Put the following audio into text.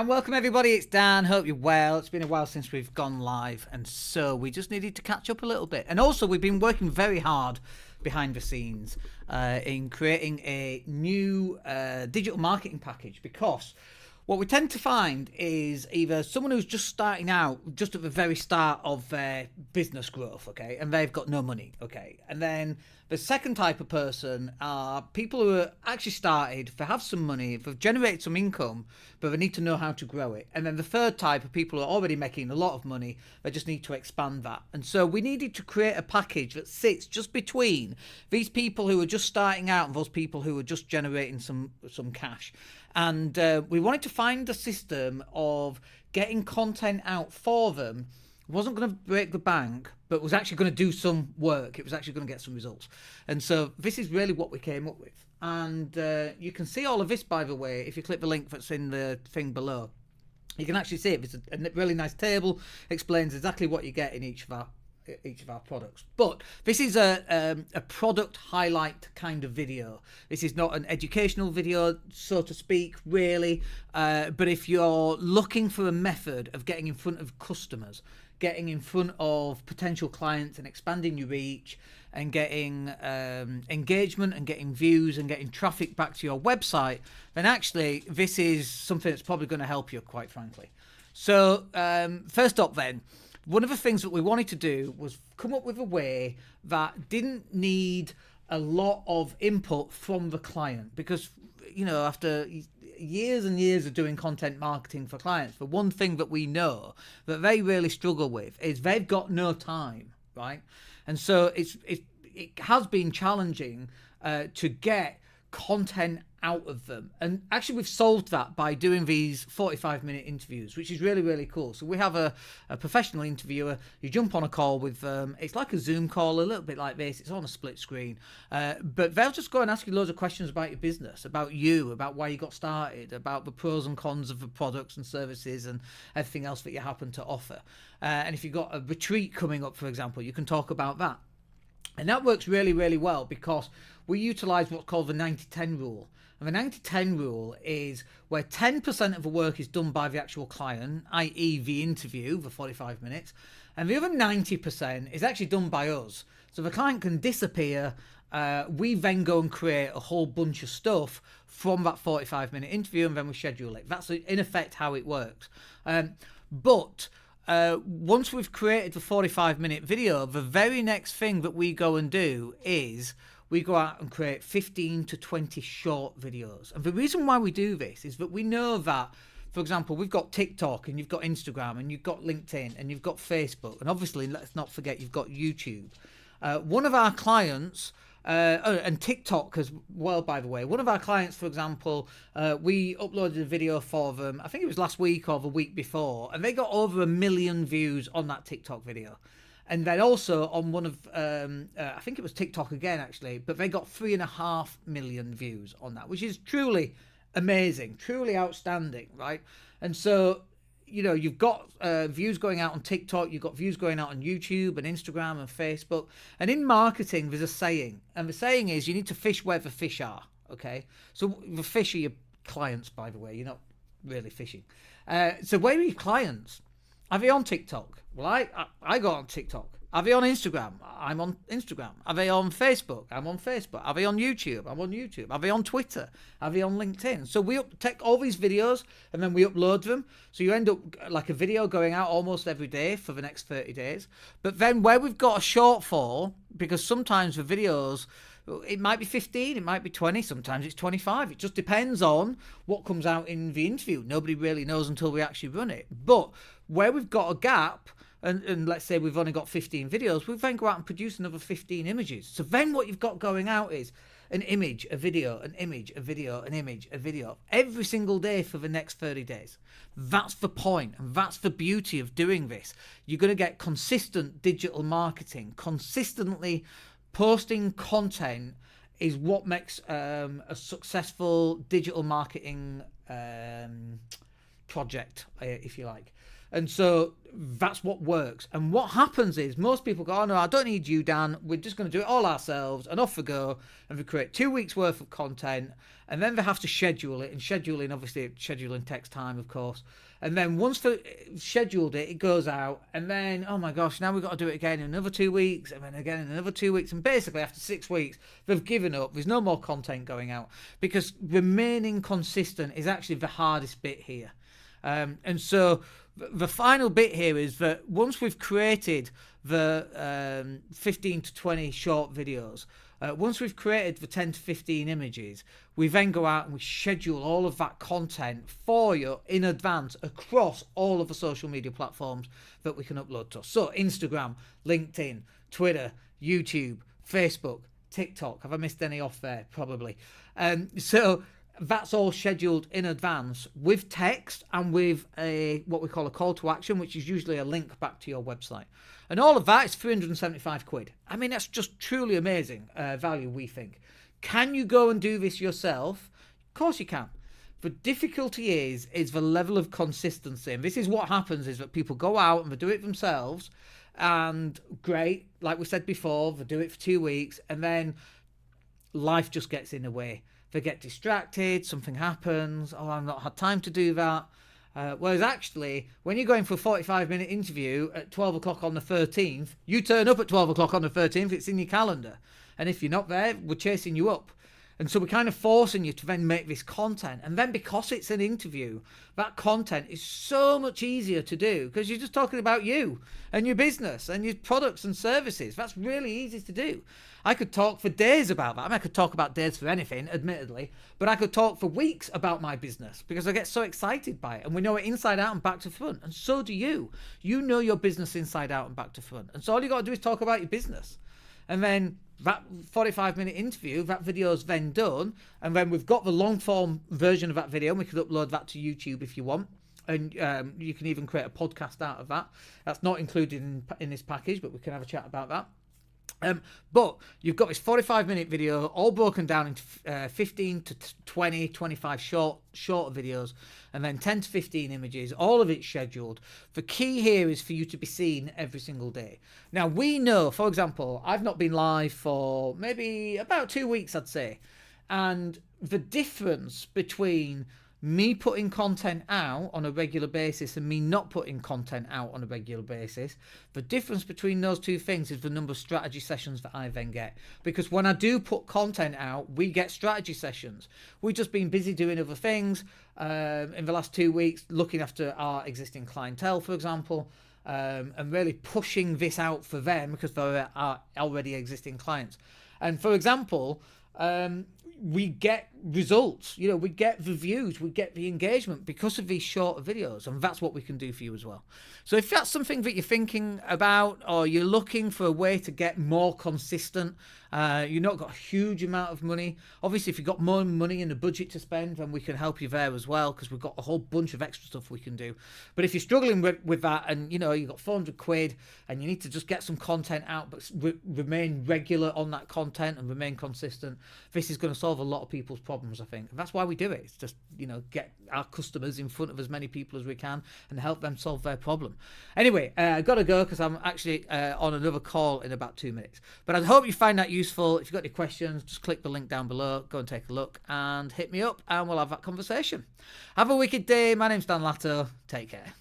And welcome everybody, it's Dan, hope you're well. It's been a while since we've gone live, and so we just needed to catch up a little bit. And also we've been working very hard behind the scenes in creating a new digital marketing package, because what we tend to find is either someone who's just starting out, just at the very start of their business growth, okay, and they've got no money, okay, and then the second type of person are people who are actually started, they have some money, they've generated some income, but they need to know how to grow it. And then the third type of people who are already making a lot of money, they just need to expand that. And so we needed to create a package that sits just between these people who are just starting out and those people who are just generating some cash. And we wanted to find a system of getting content out for them. It wasn't going to break the bank, but was actually going to do some work. It was actually going to get some results. And so this is really what we came up with. And you can see all of this, by the way, if you click the link that's in the thing below. You can actually see it. It's a really nice table, explains exactly what you get in each of our products. But this is a product highlight kind of video. This is not an educational video, so to speak, really. But if you're looking for a method of getting in front of customers, getting in front of potential clients and expanding your reach and getting engagement and getting views and getting traffic back to your website, then actually this is something that's probably going to help you, quite frankly. So first up then, one of the things that we wanted to do was come up with a way that didn't need a lot of input from the client, because, you know, after years and years of doing content marketing for clients, the one thing that we know that they really struggle with is they've got no time, right? And so it has been challenging to get content out of them, and actually we've solved that by doing these 45-minute interviews, which is really, really cool. So we have a professional interviewer. You jump on a call with it's like a Zoom call, a little bit like this. It's on a split screen, but they'll just go and ask you loads of questions about your business, about you, about why you got started, about the pros and cons of the products and services and everything else that you happen to offer. And if you've got a retreat coming up, for example, you can talk about that. And that works really, really well because we utilize what's called the 90-10 rule. And the 90-10 rule is where 10% of the work is done by the actual client, i.e. the interview, the 45 minutes, and the other 90% is actually done by us. So the client can disappear. We then go and create a whole bunch of stuff from that 45-minute interview, and then we schedule it. That's in effect how it works. But once we've created the 45-minute video, the very next thing that we go and do is we go out and create 15 to 20 short videos. And the reason why we do this is that we know that, for example, we've got TikTok and you've got Instagram and you've got LinkedIn and you've got Facebook. And obviously, let's not forget, you've got YouTube. One of our clients, and TikTok as well, by the way, one of our clients, for example, we uploaded a video for them, I think it was last week or the week before, and they got over 1 million views on that TikTok video. And then also on one of, I think it was TikTok again, actually, but they got 3.5 million views on that, which is truly amazing, truly outstanding, right? And so, you know, you've got views going out on TikTok, you've got views going out on YouTube and Instagram and Facebook. And in marketing, there's a saying, and the saying is you need to fish where the fish are, okay? So the fish are your clients, by the way, you're not really fishing. So where are your clients? Are they on TikTok? Well, I go on TikTok. Are they on Instagram? I'm on Instagram. Are they on Facebook? I'm on Facebook. Are they on YouTube? I'm on YouTube. Are they on Twitter? Are they on LinkedIn? So we take all these videos and then we upload them. So you end up like a video going out almost every day for the next 30 days. But then where we've got a shortfall, because sometimes the videos, it might be 15, it might be 20, sometimes it's 25. It just depends on what comes out in the interview. Nobody really knows until we actually run it. But where we've got a gap, and let's say we've only got 15 videos, we then go out and produce another 15 images. So then what you've got going out is an image, a video, an image, a video, an image, a video, every single day for the next 30 days. That's the point, and that's the beauty of doing this. You're going to get consistent digital marketing. Consistently posting content is what makes a successful digital marketing project, if you like. And so that's what works. And what happens is most people go, oh no, I don't need you, Dan. We're just going to do it all ourselves, and off we go. And we create 2 weeks worth of content, and then they have to schedule it. And scheduling, obviously, scheduling takes time, of course. And then once they've scheduled it, it goes out. And then, oh my gosh, now we've got to do it again in another 2 weeks. And then again in another 2 weeks. And basically, after 6 weeks, they've given up. There's no more content going out. Because remaining consistent is actually the hardest bit here. And so the final bit here is that once we've created the 15 to 20 short videos, once we've created the 10 to 15 images, we then go out and we schedule all of that content for you in advance across all of the social media platforms that we can upload to. So Instagram, LinkedIn, Twitter, YouTube, Facebook, TikTok. Have I missed any off there? Probably. So that's all scheduled in advance with text and with what we call a call to action, which is usually a link back to your website. And all of that is 375 quid. I mean, that's just truly amazing value, we think. Can you go and do this yourself? Of course you can. The difficulty is the level of consistency. And this is what happens, is that people go out and they do it themselves. And great, like we said before, they do it for 2 weeks. And then life just gets in the way. They get distracted, something happens. Oh, I've not had time to do that. Whereas actually, when you're going for a 45-minute interview at 12 o'clock on the 13th, you turn up at 12 o'clock on the 13th, it's in your calendar. And if you're not there, we're chasing you up. And so we're kind of forcing you to then make this content. And then because it's an interview, that content is so much easier to do because you're just talking about you and your business and your products and services. That's really easy to do. I could talk for days about that. I mean, I could talk about days for anything, admittedly, but I could talk for weeks about my business because I get so excited by it. And we know it inside out and back to front. And so do you. You know your business inside out and back to front. And so all you got to do is talk about your business. And then that 45-minute interview, that video is then done, and then we've got the long-form version of that video, and we could upload that to YouTube if you want, and you can even create a podcast out of that. That's not included in this package, but we can have a chat about that. But you've got this 45-minute video all broken down into 15 to 20, 25 shorter videos, and then 10 to 15 images, all of it scheduled. The key here is for you to be seen every single day. Now, we know, for example, I've not been live for maybe about 2 weeks, I'd say. And the difference between me putting content out on a regular basis and me not putting content out on a regular basis, the difference between those two things is the number of strategy sessions that I then get. Because when I do put content out, we get strategy sessions. We've just been busy doing other things in the last 2 weeks, looking after our existing clientele, for example, and really pushing this out for them because they're our already existing clients. And for example, we get results, we get the views, we get the engagement because of these shorter videos, and that's what we can do for you as well. So if that's something that you're thinking about, or you're looking for a way to get more consistent, you've not got a huge amount of money, obviously if you've got more money in the budget to spend, then we can help you there as well, because we've got a whole bunch of extra stuff we can do. But if you're struggling with that, and you've got 400 quid and you need to just get some content out but remain regular on that content and remain consistent, this is going to solve a lot of people's problems, I think. And that's why we do it. It's just, get our customers in front of as many people as we can and help them solve their problem. Anyway, I got to go because I'm actually on another call in about 2 minutes. But I hope you find that useful. If you've got any questions, just click the link down below, go and take a look and hit me up and we'll have that conversation. Have a wicked day. My name's Dan Latto. Take care.